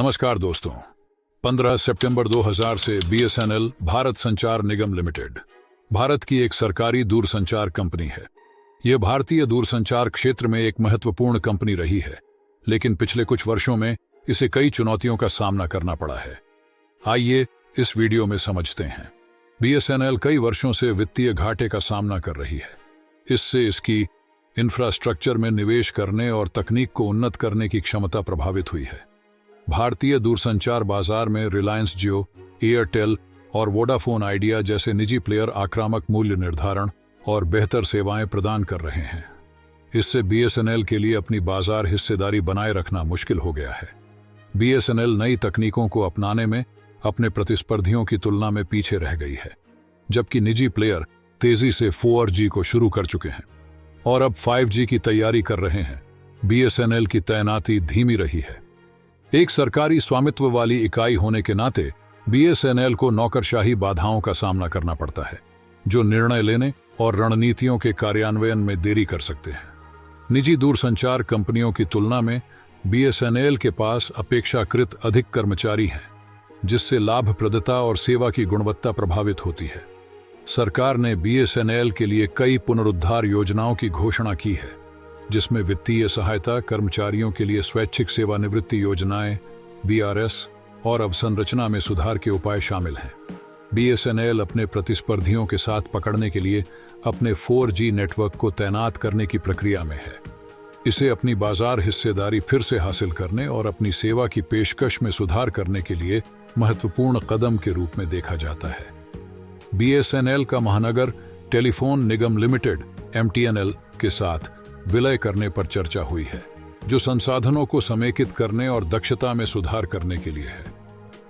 नमस्कार दोस्तों। 15 सितंबर 2000 से बीएसएनएल भारत संचार निगम लिमिटेड भारत की एक सरकारी दूरसंचार कंपनी है। यह भारतीय दूरसंचार क्षेत्र में एक महत्वपूर्ण कंपनी रही है, लेकिन पिछले कुछ वर्षों में इसे कई चुनौतियों का सामना करना पड़ा है। आइए इस वीडियो में समझते हैं। बीएसएनएल कई वर्षों से वित्तीय घाटे का सामना कर रही है। इससे इसकी इंफ्रास्ट्रक्चर में निवेश करने और तकनीक को उन्नत करने की क्षमता प्रभावित हुई है। भारतीय दूरसंचार बाजार में रिलायंस जियो, एयरटेल और वोडाफोन आइडिया जैसे निजी प्लेयर आक्रामक मूल्य निर्धारण और बेहतर सेवाएं प्रदान कर रहे हैं। इससे बीएसएनएल के लिए अपनी बाजार हिस्सेदारी बनाए रखना मुश्किल हो गया है। बीएसएनएल नई तकनीकों को अपनाने में अपने प्रतिस्पर्धियों की तुलना में पीछे रह गई है, जबकि निजी प्लेयर तेजी से 4G को शुरू कर चुके हैं और अब 5G की तैयारी कर रहे हैं। बीएसएनएल की तैनाती धीमी रही है। एक सरकारी स्वामित्व वाली इकाई होने के नाते बीएसएनएल को नौकरशाही बाधाओं का सामना करना पड़ता है, जो निर्णय लेने और रणनीतियों के कार्यान्वयन में देरी कर सकते हैं। निजी दूरसंचार कंपनियों की तुलना में बीएसएनएल के पास अपेक्षाकृत अधिक कर्मचारी हैं, जिससे लाभप्रदता और सेवा की गुणवत्ता प्रभावित होती है। सरकार ने बीएसएनएल के लिए कई पुनरुद्धार योजनाओं की घोषणा की है, जिसमें वित्तीय सहायता, कर्मचारियों के लिए स्वैच्छिक सेवानिवृत्ति योजनाएं, वीआरएस और अवसंरचना में सुधार के उपाय शामिल हैं। बीएसएनएल अपने प्रतिस्पर्धियों के साथ पकड़ने के लिए अपने 4G नेटवर्क को तैनात करने की प्रक्रिया में है। इसे अपनी बाजार हिस्सेदारी फिर से हासिल करने और अपनी सेवा की पेशकश में सुधार करने के लिए महत्वपूर्ण कदम के रूप में देखा जाता है। बीएसएनएल का महानगर टेलीफोन निगम लिमिटेड (MTNL) के साथ विलय करने पर चर्चा हुई है, जो संसाधनों को समेकित करने और दक्षता में सुधार करने के लिए है।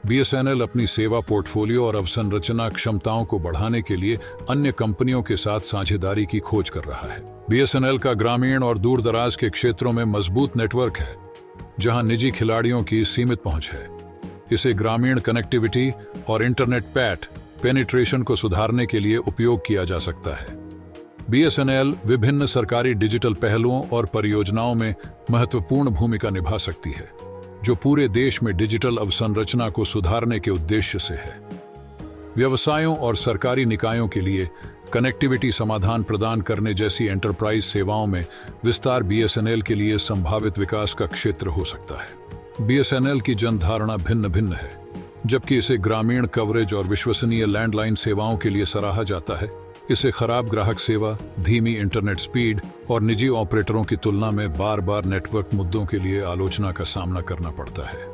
बीएसएनएल अपनी सेवा पोर्टफोलियो और अवसंरचना क्षमताओं को बढ़ाने के लिए अन्य कंपनियों के साथ साझेदारी की खोज कर रहा है। बीएसएनएल का ग्रामीण और दूर दराज के क्षेत्रों में मजबूत नेटवर्क है, जहां निजी खिलाड़ियों की सीमित पहुंच है। इसे ग्रामीण कनेक्टिविटी और इंटरनेट पैठ पेनिट्रेशन को सुधारने के लिए उपयोग किया जा सकता है। बीएसएनएल विभिन्न सरकारी डिजिटल पहलुओं और परियोजनाओं में महत्वपूर्ण भूमिका निभा सकती है, जो पूरे देश में डिजिटल अवसंरचना को सुधारने के उद्देश्य से है। व्यवसायों और सरकारी निकायों के लिए कनेक्टिविटी समाधान प्रदान करने जैसी एंटरप्राइज सेवाओं में विस्तार बीएसएनएल के लिए संभावित विकास का क्षेत्र हो सकता है। बीएसएनएल की जनधारणा भिन्न भिन्न है। जबकि इसे ग्रामीण कवरेज और विश्वसनीय लैंडलाइन सेवाओं के लिए सराहा जाता है, इसे खराब ग्राहक सेवा, धीमी इंटरनेट स्पीड और निजी ऑपरेटरों की तुलना में बार-बार नेटवर्क मुद्दों के लिए आलोचना का सामना करना पड़ता है।